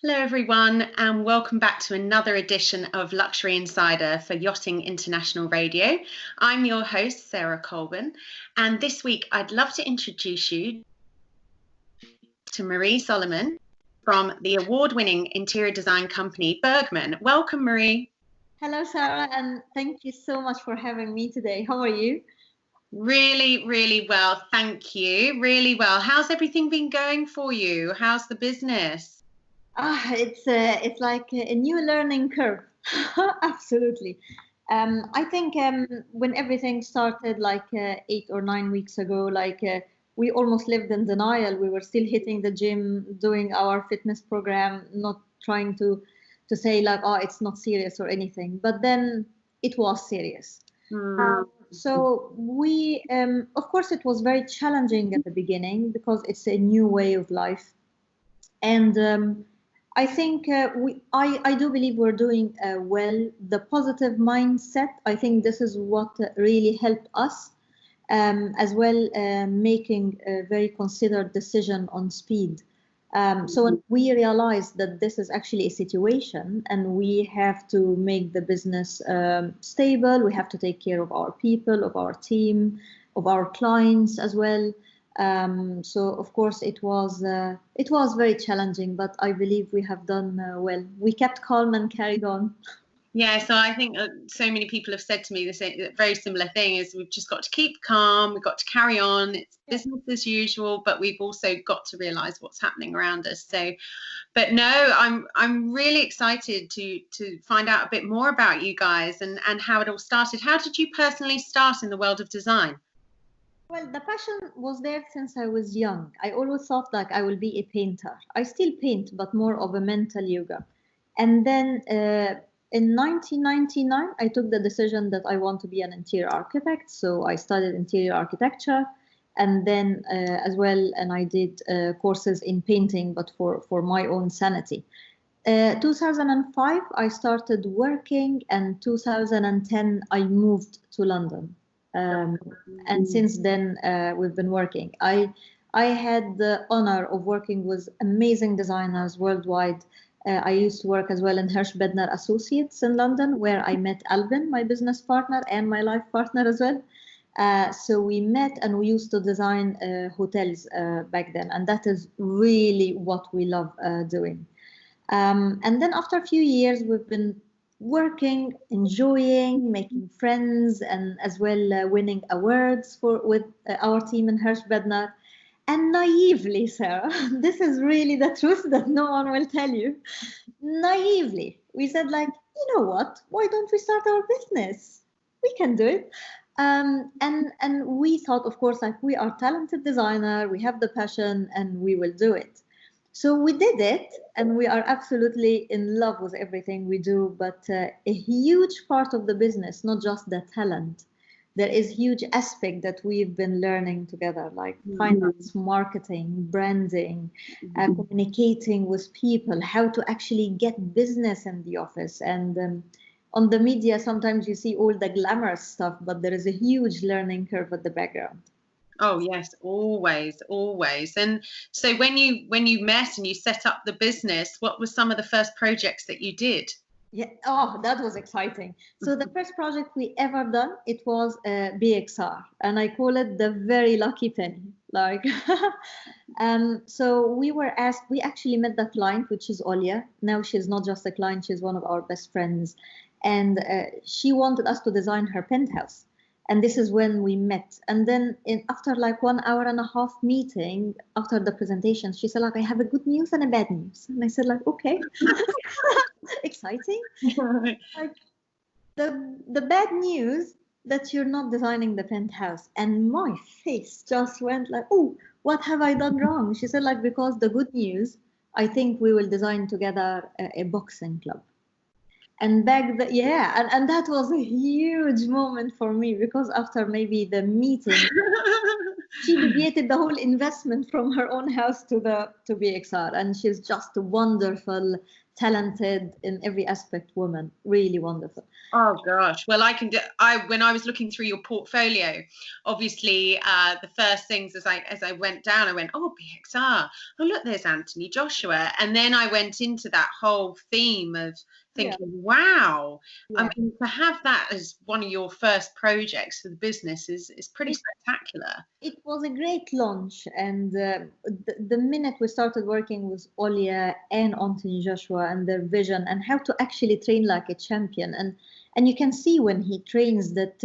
Hello, everyone, and welcome back to another edition of Luxury Insider for Yachting International Radio. I'm your host, Sarah Colbon, and this week I'd love to introduce you to Marie Soliman from the award-winning interior design company Bergman. Welcome, Marie. Hello, Sarah, and thank you so much for having me today. How are you? Really, really well, thank you. Really well. How's everything been going for you? How's the business? It's like a new learning curve. Absolutely. I think when everything started like 8 or 9 weeks ago, we almost lived in denial. We were still hitting the gym, doing our fitness program, not trying to say like, oh, it's not serious or anything. But then it was serious. So we, of course, it was very challenging at the beginning because it's a new way of life. And I think I do believe we're doing well. The positive mindset, I think this is what really helped us, as well making a very considered decision on speed. So when we realized that this is actually a situation and we have to make the business stable, we have to take care of our people, of our team, of our clients as well. So of course it was very challenging, but I believe we have done well. We kept calm and carried on. Yeah, so I think so many people have said to me the same, very similar thing is we've just got to keep calm, we've got to carry on, it's business as usual, but we've also got to realise what's happening around us. So, but no, I'm really excited to find out a bit more about you guys and how it all started. How did you personally start in the world of design? Well, the passion was there since I was young. I always thought like I will be a painter. I still paint, but more of a mental yoga. And then in 1999, I took the decision that I want to be an interior architect. So I studied interior architecture and then as well, and I did courses in painting, but for my own sanity. 2005, I started working, and 2010, I moved to London. And since then, we've been working. I had the honor of working with amazing designers worldwide. I used to work as well in Hirsch Bedner Associates in London, where I met Albin, my business partner, and my life partner as well. So we met and we used to design hotels back then. And that is really what we love doing. And then after a few years, we've been working, enjoying, making friends, and as well winning awards with our team in Hirsch Bedner. And naively, Sarah, this is really the truth that no one will tell you. Naively, we said like, you know what? Why don't we start our business? We can do it. And we thought, of course, like we are talented designer, we have the passion, and we will do it. So we did it, and we are absolutely in love with everything we do. But a huge part of the business, not just the talent, there is huge aspect that we've been learning together, like finance, marketing, branding, communicating with people, how to actually get business in the office. And on the media, sometimes you see all the glamorous stuff, but there is a huge learning curve at the background. Oh yes, always, always. And so when you met and you set up the business, what were some of the first projects that you did? Yeah, oh, that was exciting. So the first project we ever done, it was BXR, and I call it the very lucky penny. Like, so we were asked. We actually met the client, which is Olia. Now she's not just a client; she's one of our best friends, and she wanted us to design her penthouse. And this is when we met. And then after like 1.5 hour meeting, after the presentation, she said, like, I have a good news and a bad news. And I said, like, okay, exciting. Like, the bad news that you're not designing the penthouse. And my face just went like, oh, what have I done wrong? She said, like, because the good news, I think we will design together a boxing club. And back then, yeah, and that was a huge moment for me, because after maybe the meeting, she deviated the whole investment from her own house to BXR, and she's just a wonderful, talented in every aspect woman. Really wonderful. Oh gosh. Well, when I was looking through your portfolio, obviously the first things as I went down, I went, oh, BXR. Oh, look, there's Anthony Joshua. And then I went into that whole theme of thinking, wow. I mean, to have that as one of your first projects for the business is pretty spectacular. It was a great launch, and the minute we started working with Olia and Anthony Joshua and their vision and how to actually train like a champion, and you can see when he trains that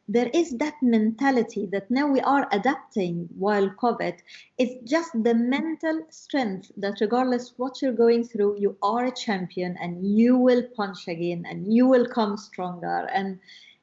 there is that mentality that now we are adapting while COVID. It's just the mental strength that regardless what you're going through, you are a champion and you will punch again and you will come stronger.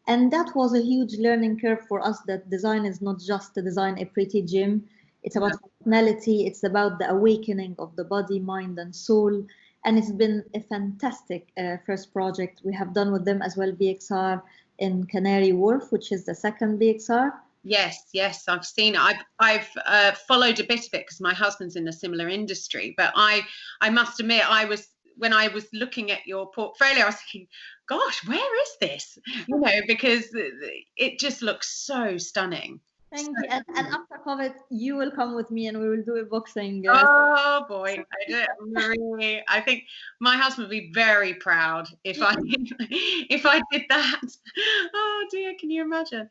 And that was a huge learning curve for us, that design is not just to design a pretty gym. It's about functionality. It's about the awakening of the body, mind, and soul. And it's been a fantastic first project. We have done with them as well BXR in Canary Wharf, which is the second BXR. Yes, I've seen it. I've followed a bit of it because my husband's in a similar industry. But I must admit, when I was looking at your portfolio, I was thinking, gosh, where is this? You know, because it just looks so stunning. Thank you. And after COVID, you will come with me and we will do a boxing. Oh boy, I think my husband would be very proud if I did that. Oh dear, can you imagine?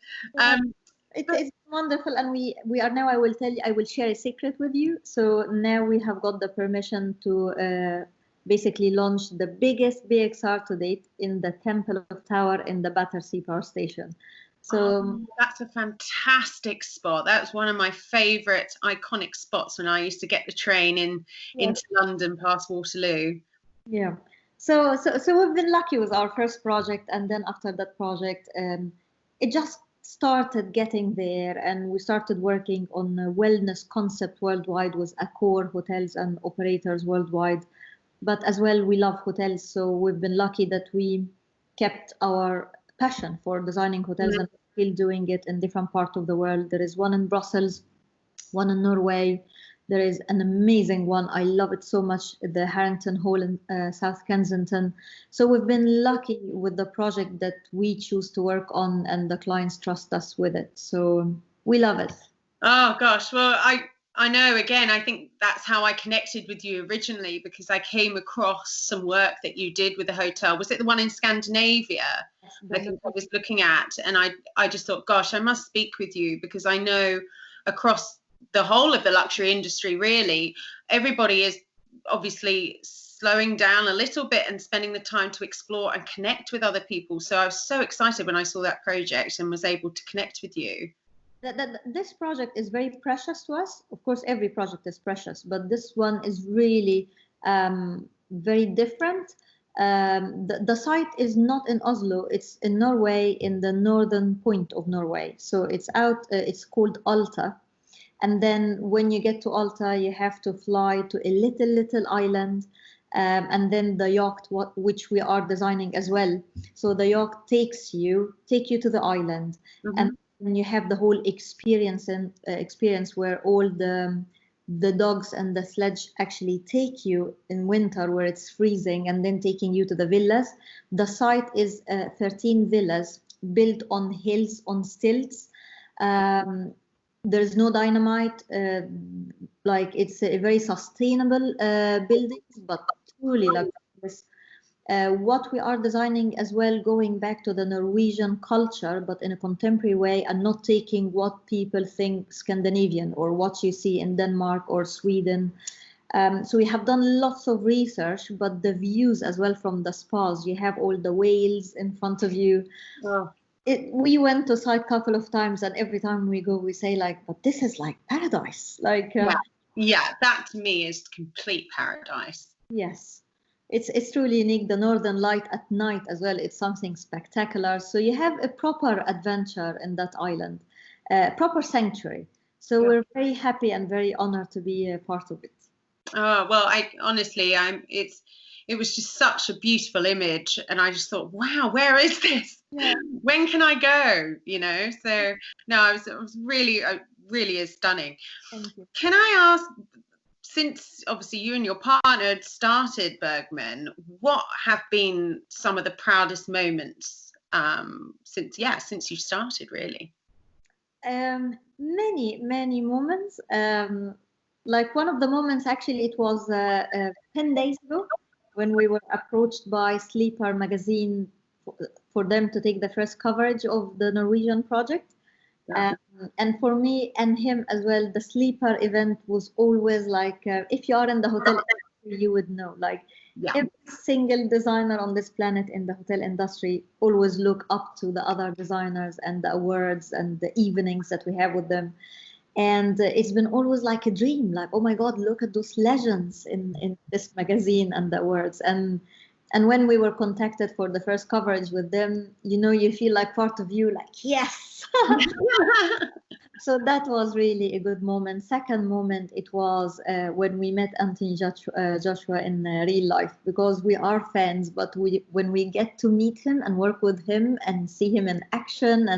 It's wonderful, and we are now. I will tell you. I will share a secret with you. So now we have got the permission to basically launch the biggest BXR to date in the Temple of Tower in the Battersea Power Station. So that's a fantastic spot. That's one of my favorite iconic spots when I used to get the train into London past Waterloo. Yeah. So we've been lucky with our first project, and then after that project, it just started getting there, and we started working on a wellness concept worldwide with Accor hotels and operators worldwide. But as well, we love hotels, so we've been lucky that we kept our passion for designing hotels and still doing it in different parts of the world. There is one in Brussels, one in Norway. There is an amazing one. I love it so much, the Harrington Hall in South Kensington. So we've been lucky with the project that we choose to work on, and the clients trust us with it. So we love it. Oh gosh, well, I know, again, I think that's how I connected with you originally, because I came across some work that you did with the hotel. Was it the one in Scandinavia? Yes, I think I was looking at, and I just thought, gosh, I must speak with you, because I know across the whole of the luxury industry, really, everybody is obviously slowing down a little bit and spending the time to explore and connect with other people. So I was so excited when I saw that project and was able to connect with you. This project is very precious to us. Of course, every project is precious, but this one is really very different. The site is not in Oslo, it's in Norway, in the northern point of Norway. So it's it's called Alta. And then when you get to Alta, you have to fly to a little island. And then the yacht, which we are designing as well. So the yacht take you to the island. And you have the whole experience where all the dogs and the sledge actually take you in winter where it's freezing, and then taking you to the villas. The site is 13 villas built on hills on stilts. There's no dynamite. Like, it's a very sustainable buildings, but truly luxurious. What we are designing as well, going back to the Norwegian culture, but in a contemporary way, and not taking what people think Scandinavian or what you see in Denmark or Sweden. So we have done lots of research, but the views as well from the spas, you have all the whales in front of you. Oh. We went to site a couple of times, and every time we go, we say like, but this is like paradise. Like, yeah, that to me is complete paradise. Yes. It's truly unique. The northern light at night as well, it's something spectacular. So you have a proper adventure in that island, proper sanctuary. So we're very happy and very honored to be a part of it. Oh, well, it was just such a beautiful image, and I just thought, wow, where is this? Yeah. When can I go? You know, so no, it was really is stunning. Thank you. Can I ask, since obviously you and your partner had started Bergman, what have been some of the proudest moments since you started, really? Many moments. Like one of the moments, actually, it was 10 days ago when we were approached by Sleeper magazine for them to take the first coverage of the Norwegian project. Yeah. And for me and him as well, the Sleeper event was always like, if you are in the hotel industry, you would know, like every single designer on this planet in the hotel industry always look up to the other designers and the awards and the evenings that we have with them. And it's been always like a dream, like, oh my God, look at those legends in this magazine and the awards. And when we were contacted for the first coverage with them, you feel like part of you, like, yes. So that was really a good moment. Second moment, it was when we met Anthony Joshua in real life, because we are fans, but when we get to meet him and work with him and see him in action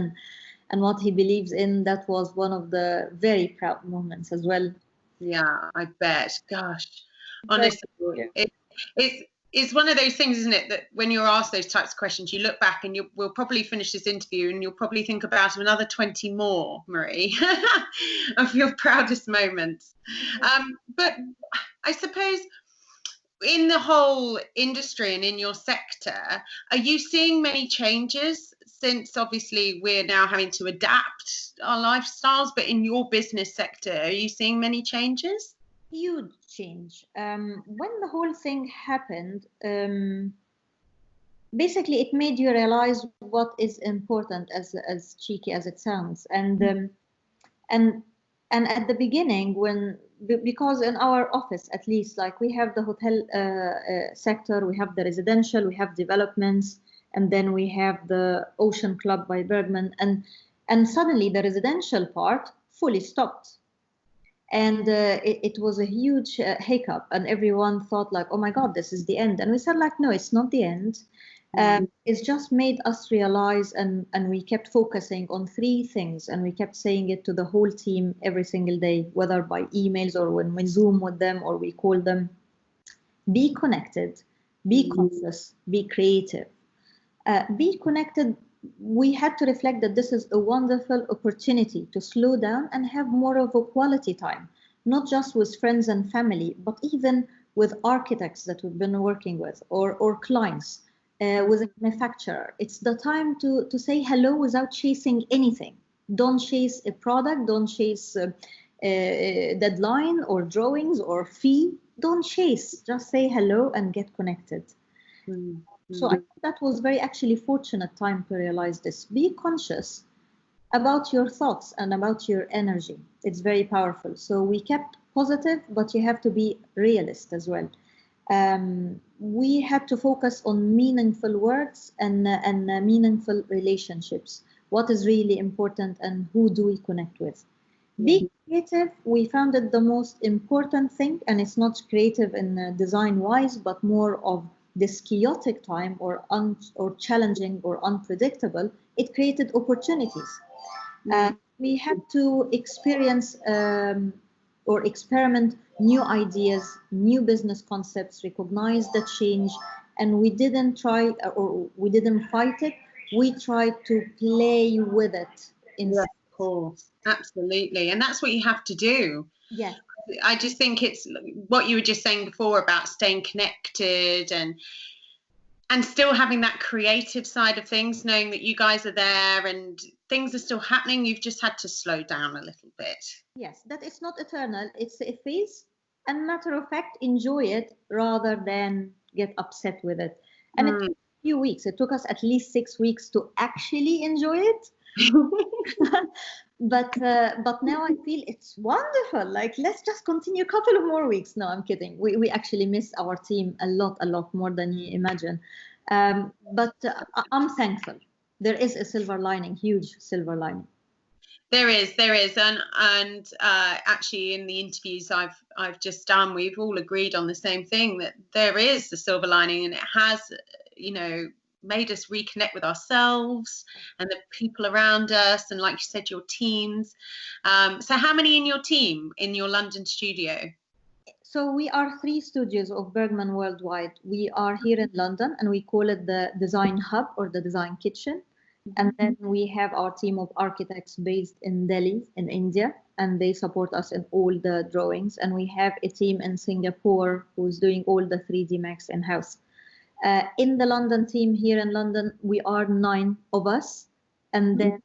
and what he believes in, that was one of the very proud moments as well. Yeah, I bet. Gosh, honestly, it's one of those things, isn't it, that when you're asked those types of questions, you look back and we'll probably finish this interview and you'll probably think about another 20 more, Marie, of your proudest moments. But I suppose in the whole industry and in your sector, are you seeing many changes since obviously we're now having to adapt our lifestyles, but in your business sector, are you seeing many changes? Huge change. When the whole thing happened, basically it made you realize what is important, as cheeky as it sounds. And at the beginning, because in our office, at least, like we have the hotel sector, we have the residential, we have developments, and then we have the Ocean Club by Bergman, and suddenly the residential part fully stopped. And it was a huge hiccup, and everyone thought like, oh my God, this is the end. And we said like, no, it's not the end. It's just made us realize, and we kept focusing on three things, and we kept saying it to the whole team every single day, whether by emails or when we Zoom with them or we call them. Be connected, be conscious, be creative. Be connected. We had to reflect that this is a wonderful opportunity to slow down and have more of a quality time, not just with friends and family, but even with architects that we've been working with, or clients, with a manufacturer. It's the time to say hello without chasing anything. Don't chase a product, don't chase a deadline or drawings or fee. Don't chase, just say hello and get connected. So I think that was very actually fortunate time to realize this. Be conscious about your thoughts and about your energy. It's very powerful. So we kept positive, but you have to be realist as well. We had to focus on meaningful words and meaningful relationships. What is really important and who do we connect with? Be creative. We found it the most important thing, and it's not creative in design-wise, but more of this chaotic time or challenging or unpredictable. It created opportunities. We had to experience or experiment new ideas, new business concepts, recognize the change, and we didn't try or we didn't fight it. We tried to play with it. Yes, of course, absolutely, and that's what you have to do. Yes. I just think it's what you were just saying before about staying connected and still having that creative side of things, knowing that you guys are there and things are still happening. You've just had to slow down a little bit. Yes, that it's not eternal. It's a phase, and matter of fact, enjoy it rather than get upset with it. And it took a few weeks. It took us at least 6 weeks to actually enjoy it. But now I feel it's wonderful. Like, let's just continue a couple of more weeks. No, I'm kidding. We actually miss our team a lot more than you imagine. But I'm thankful. There is a silver lining, huge silver lining. There is, and actually in the interviews I've just done, we've all agreed on the same thing, that there is the silver lining, and it has, made us reconnect with ourselves and the people around us, and like you said, your teams. So how many in your team in your London studio? So we are 3 studios of Bergman worldwide. We are here in London and we call it the Design Hub or the Design Kitchen. And then we have our team of architects based in Delhi, in India, and they support us in all the drawings. And we have a team in Singapore who's doing all the 3D Max in-house. In the London team here in London, we are 9 of us. And then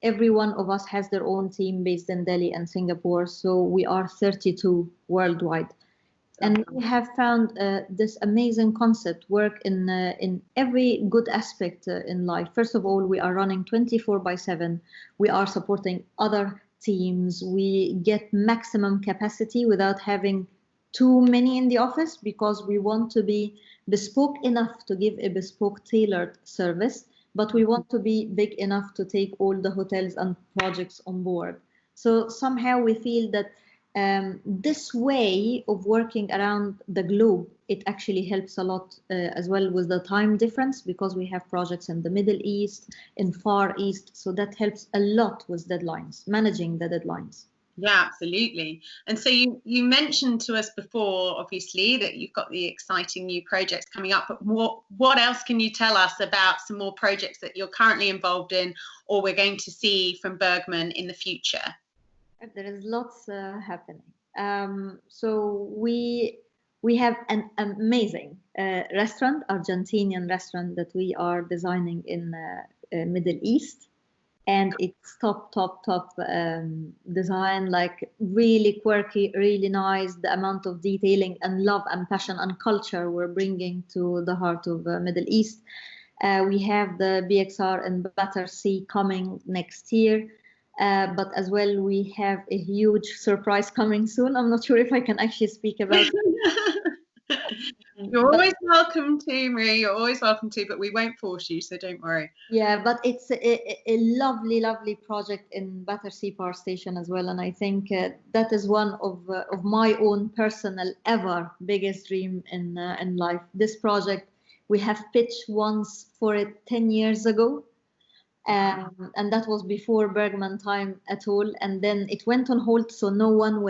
every one of us has their own team based in Delhi and Singapore. So we are 32 worldwide. And we have found this amazing concept work in every good aspect in life. First of all, we are running 24/7. We are supporting other teams. We get maximum capacity without having too many in the office because we want to be bespoke enough to give a bespoke tailored service, but we want to be big enough to take all the hotels and projects on board. So somehow we feel that this way of working around the globe, it actually helps a lot as well with the time difference because we have projects in the Middle East, in Far East. So that helps a lot with deadlines, managing the deadlines. Yeah, absolutely. And so you mentioned to us before, obviously, that you've got the exciting new projects coming up, but what else can you tell us about some more projects that you're currently involved in or we're going to see from Bergman in the future? There is lots happening. So we have an amazing restaurant, Argentinian restaurant that we are designing in Middle East. And it's top design, like really quirky, really nice. The amount of detailing and love and passion and culture we're bringing to the heart of Middle East. We have the BXR in Battersea coming next year. But as well, we have a huge surprise coming soon. I'm not sure if I can actually speak about it. You're always welcome to, Marie. You're always welcome to, but we won't force you, so don't worry. Yeah, but it's a lovely, lovely project in Battersea Power Station as well. And I think that is one of my own personal ever biggest dream in life. This project, we have pitched once for it 10 years ago. And that was before Bergman time at all. And then it went on hold, so no one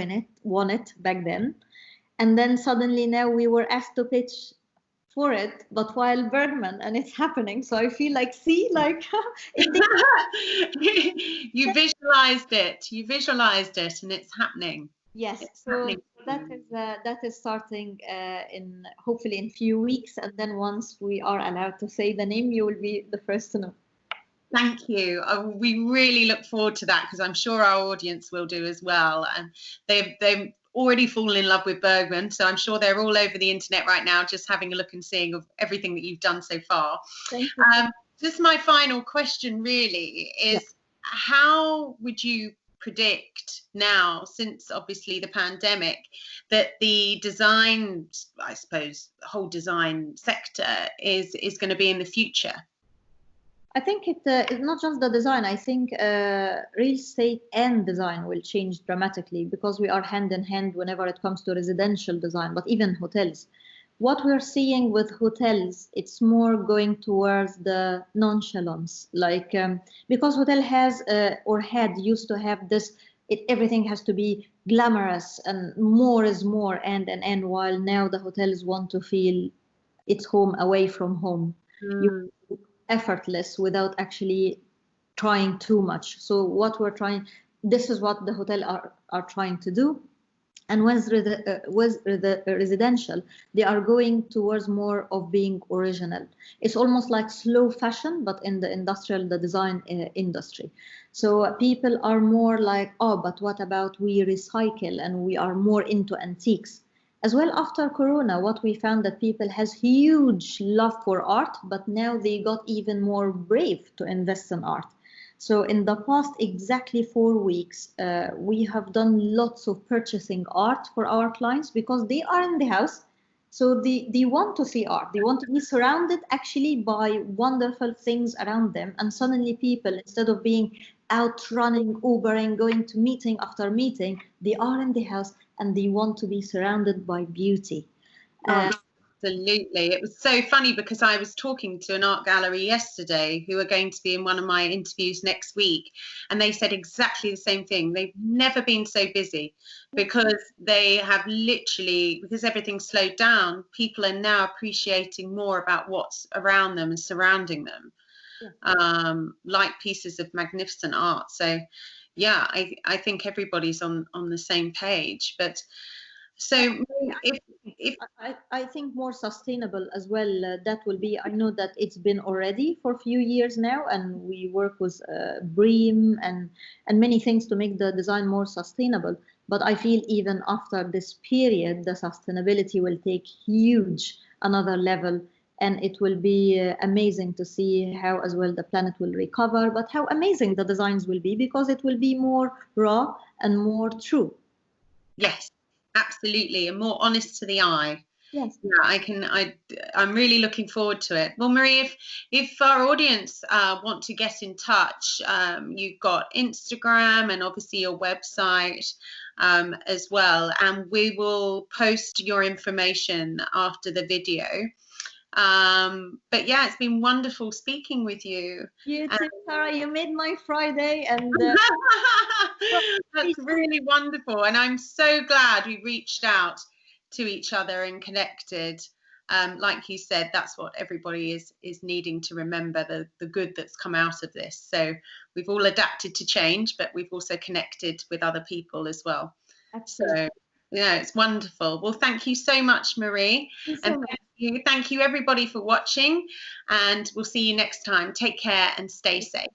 won it back then. And then suddenly now we were asked to pitch for it, but while Bergman, and it's happening. So I feel like, see, like you visualized it, and it's happening. Yes, so that is starting in hopefully in few weeks, and then once we are allowed to say the name, you will be the first to know. Thank you. We really look forward to that because I'm sure our audience will do as well. And they've already fallen in love with Bergman, so I'm sure they're all over the internet right now just having a look and seeing of everything that you've done so far. Thank you. Just my final question really is, how would you predict now, since obviously the pandemic, that the design, I suppose, the whole design sector is going to be in the future? I think it's not just the design. I think real estate and design will change dramatically because we are hand in hand whenever it comes to residential design, but even hotels. What we're seeing with hotels, it's more going towards the nonchalance, like because hotel has or had used to have this, everything has to be glamorous and more is more, and while now the hotels want to feel it's home away from home. Effortless without actually trying too much. So what we're trying, this is what the hotel are trying to do. And with the residential, they are going towards more of being original. It's almost like slow fashion, but in the design industry. So people are more like, oh, but what about we recycle, and we are more into antiques. As well, after Corona, what we found that people has huge love for art, but now they got even more brave to invest in art. So in the past exactly 4 weeks, we have done lots of purchasing art for our clients because they are in the house. So they want to see art. They want to be surrounded actually by wonderful things around them. And suddenly people, instead of being out running, Ubering, going to meeting after meeting, they are in the house and they want to be surrounded by beauty. That's Absolutely. It was so funny because I was talking to an art gallery yesterday who are going to be in one of my interviews next week, and they said exactly the same thing. They've never been so busy because they have literally, because everything's slowed down, people are now appreciating more about what's around them and surrounding them, like pieces of magnificent art. So yeah, I think everybody's on the same page. But so if I think more sustainable as well. That will be. I know that it's been already for a few years now, and we work with BREEAM and many things to make the design more sustainable. But I feel even after this period, the sustainability will take huge another level, and it will be amazing to see how as well the planet will recover, but how amazing the designs will be because it will be more raw and more true. Yes, absolutely, and more honest to the eye. Yes. Yeah, I'm really looking forward to it. Well, Marie, if our audience want to get in touch, you've got Instagram and obviously your website as well, and we will post your information after the video. But yeah, it's been wonderful speaking with you. You too, Sarah. You made my Friday, and that's really wonderful. And I'm so glad we reached out to each other and connected. Like you said, that's what everybody is needing to remember, the good that's come out of this. So we've all adapted to change, but we've also connected with other people as well. Absolutely. So yeah, it's wonderful. Well, thank you so much, Marie. Thank you Thank you everybody for watching, and we'll see you next time. Take care and stay safe.